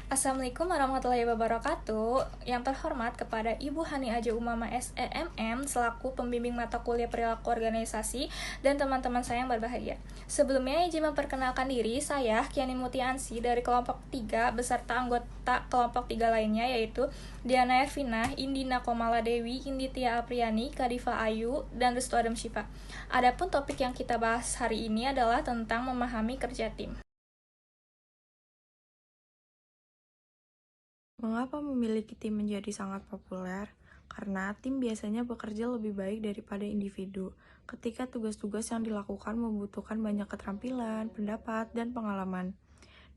Assalamualaikum warahmatullahi wabarakatuh. Yang terhormat kepada Ibu Hani Aja Umama SEMM selaku pembimbing mata kuliah perilaku organisasi dan teman-teman saya yang berbahagia. Sebelumnya izin memperkenalkan diri, saya Kiani Mutiansi dari kelompok 3 beserta anggota kelompok 3 lainnya yaitu Diana Ervina, Indina Komala Dewi, Inditia Apriani, Kadifa Ayu, dan Restu Adam Syifa. Adapun topik yang kita bahas hari ini adalah tentang memahami kerja tim. Mengapa memiliki tim menjadi sangat populer? Karena tim biasanya bekerja lebih baik daripada individu. Ketika tugas-tugas yang dilakukan membutuhkan banyak keterampilan, pendapat, dan pengalaman.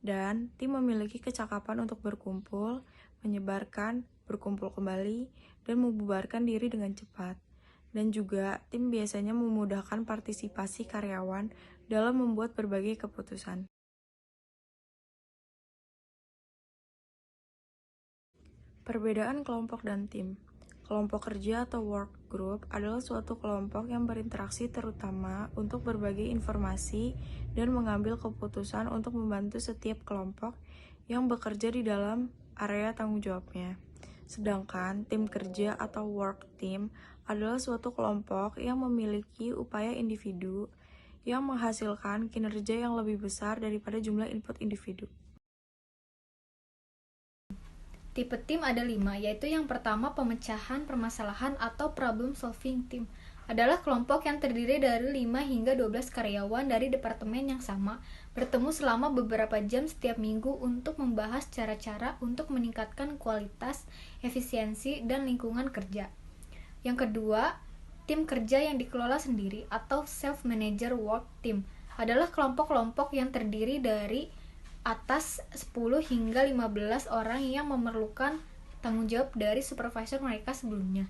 Dan tim memiliki kecakapan untuk berkumpul, menyebarkan, berkumpul kembali, dan membubarkan diri dengan cepat. Dan juga tim biasanya memudahkan partisipasi karyawan dalam membuat berbagai keputusan. Perbedaan kelompok dan tim. Kelompok kerja atau work group adalah suatu kelompok yang berinteraksi terutama untuk berbagi informasi dan mengambil keputusan untuk membantu setiap kelompok yang bekerja di dalam area tanggung jawabnya. Sedangkan tim kerja atau work team adalah suatu kelompok yang memiliki upaya individu yang menghasilkan kinerja yang lebih besar daripada jumlah input individu. Tipe tim ada 5, yaitu yang pertama pemecahan permasalahan atau problem solving team. Adalah kelompok yang terdiri dari 5 hingga 12 karyawan dari departemen yang sama, bertemu selama beberapa jam setiap minggu untuk membahas cara-cara untuk meningkatkan kualitas, efisiensi, dan lingkungan kerja. Yang kedua, tim kerja yang dikelola sendiri atau self-manager work team. Adalah kelompok-kelompok yang terdiri dari atas 10 hingga 15 orang yang memerlukan tanggung jawab dari supervisor mereka sebelumnya.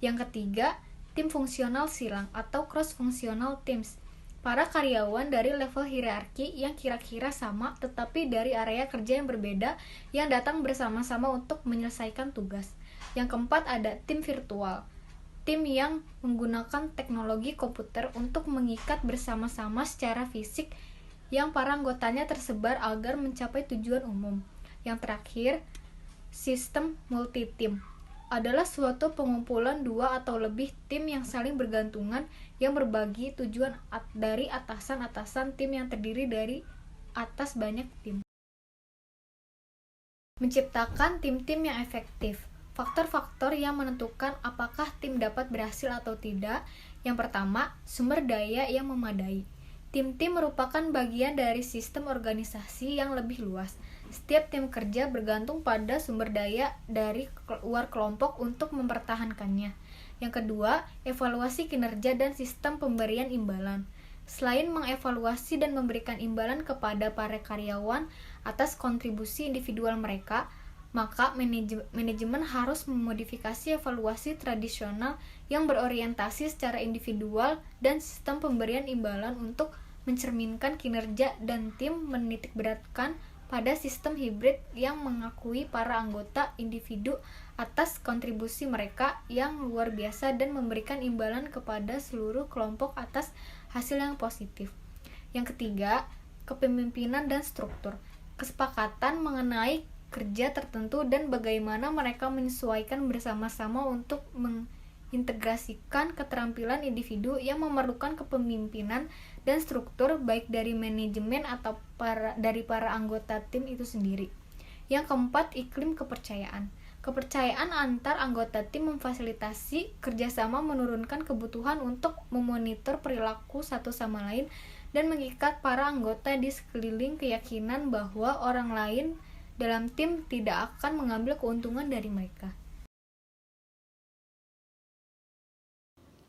Yang ketiga, tim fungsional silang atau cross-functional teams. Para karyawan dari level hierarki yang kira-kira sama tetapi dari area kerja yang berbeda yang datang bersama-sama untuk menyelesaikan tugas. Yang keempat ada tim virtual. Tim yang menggunakan teknologi komputer untuk mengikat bersama-sama secara fisik yang para anggotanya tersebar agar mencapai tujuan umum. Yang terakhir, sistem multi-tim adalah suatu pengumpulan dua atau lebih tim yang saling bergantungan yang berbagi tujuan dari atasan-atasan tim yang terdiri dari atas banyak tim. Menciptakan tim-tim yang efektif. Faktor-faktor yang menentukan apakah tim dapat berhasil atau tidak. Yang pertama, sumber daya yang memadai. Tim-tim merupakan bagian dari sistem organisasi yang lebih luas. Setiap tim kerja bergantung pada sumber daya dari luar kelompok untuk mempertahankannya. Yang kedua, evaluasi kinerja dan sistem pemberian imbalan. Selain mengevaluasi dan memberikan imbalan kepada para karyawan atas kontribusi individual mereka, maka manajemen harus memodifikasi evaluasi tradisional yang berorientasi secara individual dan sistem pemberian imbalan untuk mencerminkan kinerja, dan tim menitikberatkan pada sistem hibrid yang mengakui para anggota individu atas kontribusi mereka yang luar biasa dan memberikan imbalan kepada seluruh kelompok atas hasil yang positif. Yang ketiga, kepemimpinan dan struktur. Kesepakatan mengenai kerja tertentu dan bagaimana mereka menyesuaikan bersama-sama untuk mengintegrasikan keterampilan individu yang memerlukan kepemimpinan dan struktur baik dari manajemen atau dari para anggota tim itu sendiri. Yang keempat, iklim kepercayaan. Kepercayaan antar anggota tim memfasilitasi kerjasama, menurunkan kebutuhan untuk memonitor perilaku satu sama lain, dan mengikat para anggota di sekeliling keyakinan bahwa orang lain dalam tim tidak akan mengambil keuntungan dari mereka.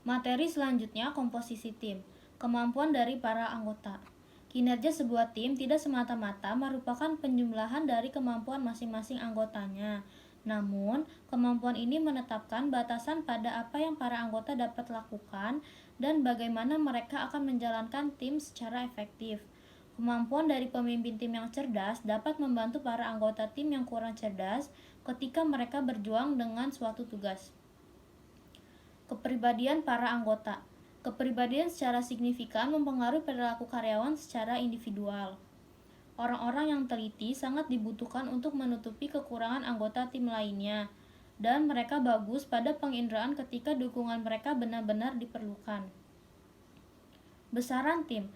Materi selanjutnya komposisi tim, kemampuan dari para anggota. Kinerja sebuah tim tidak semata-mata merupakan penjumlahan dari kemampuan masing-masing anggotanya. Namun, kemampuan ini menetapkan batasan pada apa yang para anggota dapat lakukan dan bagaimana mereka akan menjalankan tim secara efektif. Kemampuan dari pemimpin tim yang cerdas dapat membantu para anggota tim yang kurang cerdas ketika mereka berjuang dengan suatu tugas. Kepribadian para anggota. Kepribadian secara signifikan mempengaruhi perilaku karyawan secara individual. Orang-orang yang teliti sangat dibutuhkan untuk menutupi kekurangan anggota tim lainnya, dan mereka bagus pada penginderaan ketika dukungan mereka benar-benar diperlukan. Besaran tim.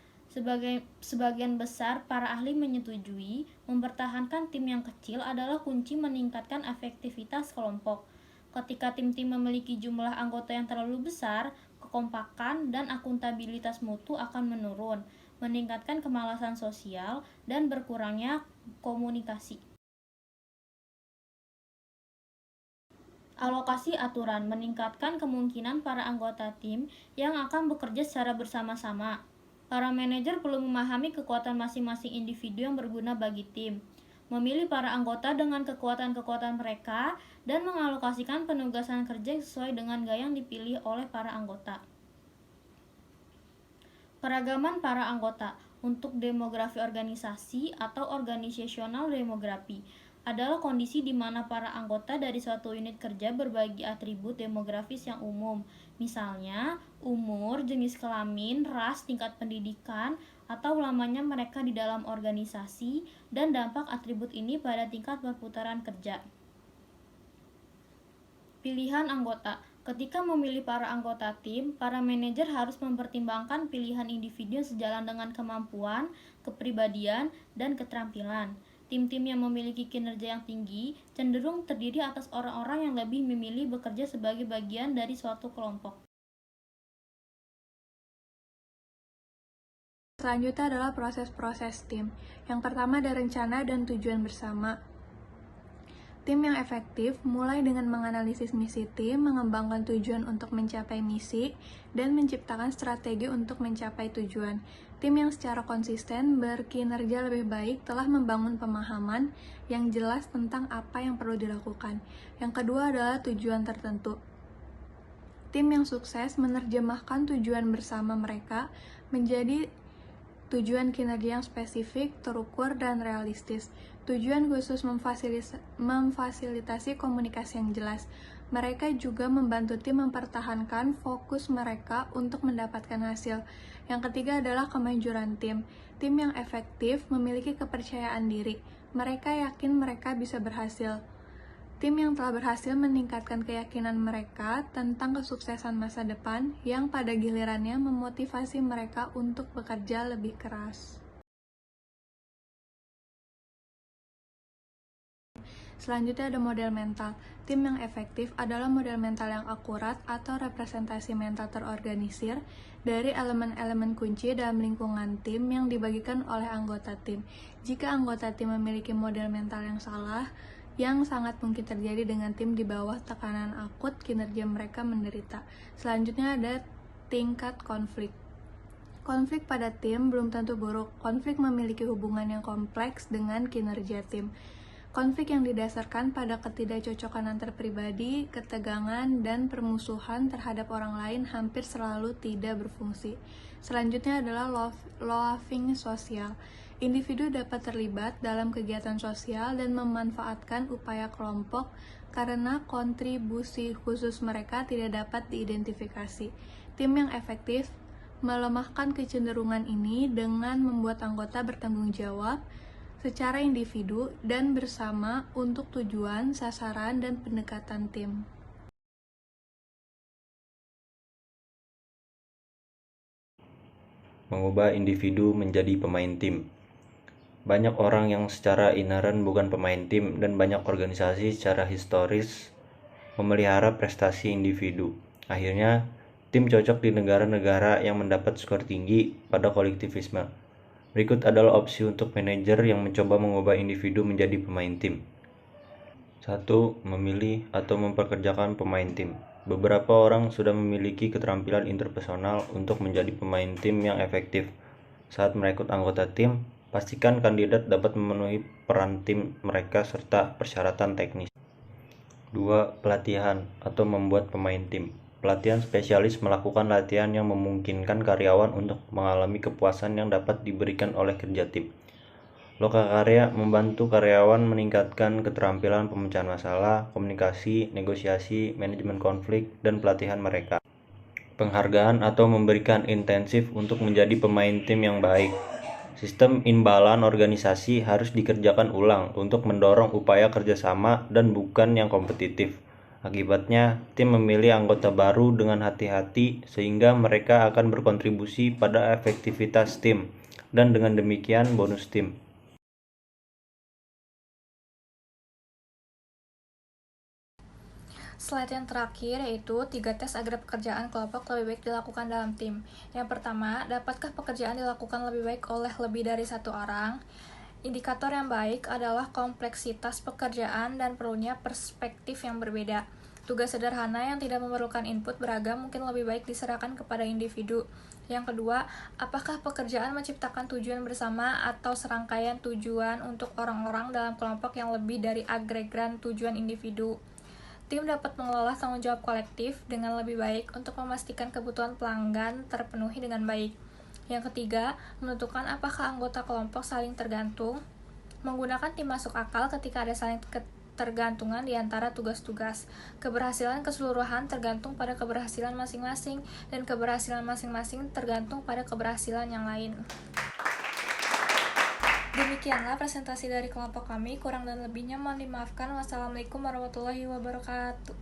Sebagian besar para ahli menyetujui mempertahankan tim yang kecil adalah kunci meningkatkan efektivitas kelompok. Ketika tim-tim memiliki jumlah anggota yang terlalu besar, kekompakan dan akuntabilitas mutu akan menurun, meningkatkan kemalasan sosial dan berkurangnya komunikasi. Alokasi aturan meningkatkan kemungkinan para anggota tim yang akan bekerja secara bersama-sama. Para manajer perlu memahami kekuatan masing-masing individu yang berguna bagi tim, memilih para anggota dengan kekuatan-kekuatan mereka, dan mengalokasikan penugasan kerja sesuai dengan gaya yang dipilih oleh para anggota. Keragaman para anggota untuk demografi organisasi atau organizational demografi adalah kondisi di mana para anggota dari suatu unit kerja berbagi atribut demografis yang umum, misalnya umur, jenis kelamin, ras, tingkat pendidikan, atau lamanya mereka di dalam organisasi, dan dampak atribut ini pada tingkat perputaran kerja. Pilihan anggota. Ketika memilih para anggota tim, para manajer harus mempertimbangkan pilihan individu sejalan dengan kemampuan, kepribadian, dan keterampilan. Tim-tim yang memiliki kinerja yang tinggi cenderung terdiri atas orang-orang yang lebih memilih bekerja sebagai bagian dari suatu kelompok. Selanjutnya adalah proses-proses tim. Yang pertama ada rencana dan tujuan bersama. Tim yang efektif mulai dengan menganalisis misi tim, mengembangkan tujuan untuk mencapai misi, dan menciptakan strategi untuk mencapai tujuan. Tim yang secara konsisten berkinerja lebih baik telah membangun pemahaman yang jelas tentang apa yang perlu dilakukan. Yang kedua adalah tujuan tertentu. Tim yang sukses menerjemahkan tujuan bersama mereka menjadi tujuan kinerja yang spesifik, terukur, dan realistis. Tujuan khusus memfasilitasi komunikasi yang jelas. Mereka juga membantu tim mempertahankan fokus mereka untuk mendapatkan hasil. Yang ketiga adalah kemajuan tim. Tim yang efektif memiliki kepercayaan diri. Mereka yakin mereka bisa berhasil. Tim yang telah berhasil meningkatkan keyakinan mereka tentang kesuksesan masa depan yang pada gilirannya memotivasi mereka untuk bekerja lebih keras. Selanjutnya ada model mental. Tim yang efektif adalah model mental yang akurat atau representasi mental terorganisir dari elemen-elemen kunci dalam lingkungan tim yang dibagikan oleh anggota tim. Jika anggota tim memiliki model mental yang salah, yang sangat mungkin terjadi dengan tim di bawah tekanan akut, kinerja mereka menderita. Selanjutnya ada tingkat konflik. Konflik pada tim belum tentu buruk. Konflik memiliki hubungan yang kompleks dengan kinerja tim. Konflik yang didasarkan pada ketidakcocokan antar pribadi, ketegangan, dan permusuhan terhadap orang lain hampir selalu tidak berfungsi. Selanjutnya adalah loafing sosial. Individu dapat terlibat dalam kegiatan sosial dan memanfaatkan upaya kelompok karena kontribusi khusus mereka tidak dapat diidentifikasi. Tim yang efektif melemahkan kecenderungan ini dengan membuat anggota bertanggung jawab secara individu dan bersama untuk tujuan, sasaran, dan pendekatan tim. Mengubah individu menjadi pemain tim. Banyak orang yang secara inheren bukan pemain tim, dan banyak organisasi secara historis memelihara prestasi individu. Akhirnya, tim cocok di negara-negara yang mendapat skor tinggi pada kolektivisme. Berikut adalah opsi untuk manajer yang mencoba mengubah individu menjadi pemain tim. 1. Memilih atau memperkerjakan pemain tim. Beberapa orang sudah memiliki keterampilan interpersonal untuk menjadi pemain tim yang efektif. Saat merekrut anggota tim, pastikan kandidat dapat memenuhi peran tim mereka serta persyaratan teknis. 2. Pelatihan atau membuat pemain tim. Pelatihan spesialis melakukan latihan yang memungkinkan karyawan untuk mengalami kepuasan yang dapat diberikan oleh kerja tim. Lokakarya membantu karyawan meningkatkan keterampilan pemecahan masalah, komunikasi, negosiasi, manajemen konflik, dan pelatihan mereka. Penghargaan atau memberikan intensif untuk menjadi pemain tim yang baik. Sistem imbalan organisasi harus dikerjakan ulang untuk mendorong upaya kerjasama dan bukan yang kompetitif. Akibatnya, tim memilih anggota baru dengan hati-hati sehingga mereka akan berkontribusi pada efektivitas tim, dan dengan demikian bonus tim. Slide yang terakhir yaitu 3 tes agar pekerjaan kelompok lebih baik dilakukan dalam tim. Yang pertama, dapatkah pekerjaan dilakukan lebih baik oleh lebih dari satu orang? Indikator yang baik adalah kompleksitas pekerjaan dan perlunya perspektif yang berbeda. Tugas sederhana yang tidak memerlukan input beragam mungkin lebih baik diserahkan kepada individu. Yang kedua, apakah pekerjaan menciptakan tujuan bersama atau serangkaian tujuan untuk orang-orang dalam kelompok yang lebih dari agregat tujuan individu? Tim dapat mengelola tanggung jawab kolektif dengan lebih baik untuk memastikan kebutuhan pelanggan terpenuhi dengan baik. Yang ketiga, menentukan apakah anggota kelompok saling tergantung. Menggunakan tim masuk akal ketika ada saling ketergantungan di antara tugas-tugas. Keberhasilan keseluruhan tergantung pada keberhasilan masing-masing, dan keberhasilan masing-masing tergantung pada keberhasilan yang lain. Demikianlah presentasi dari kelompok kami, kurang dan lebihnya mohon dimaafkan. Wassalamualaikum warahmatullahi wabarakatuh.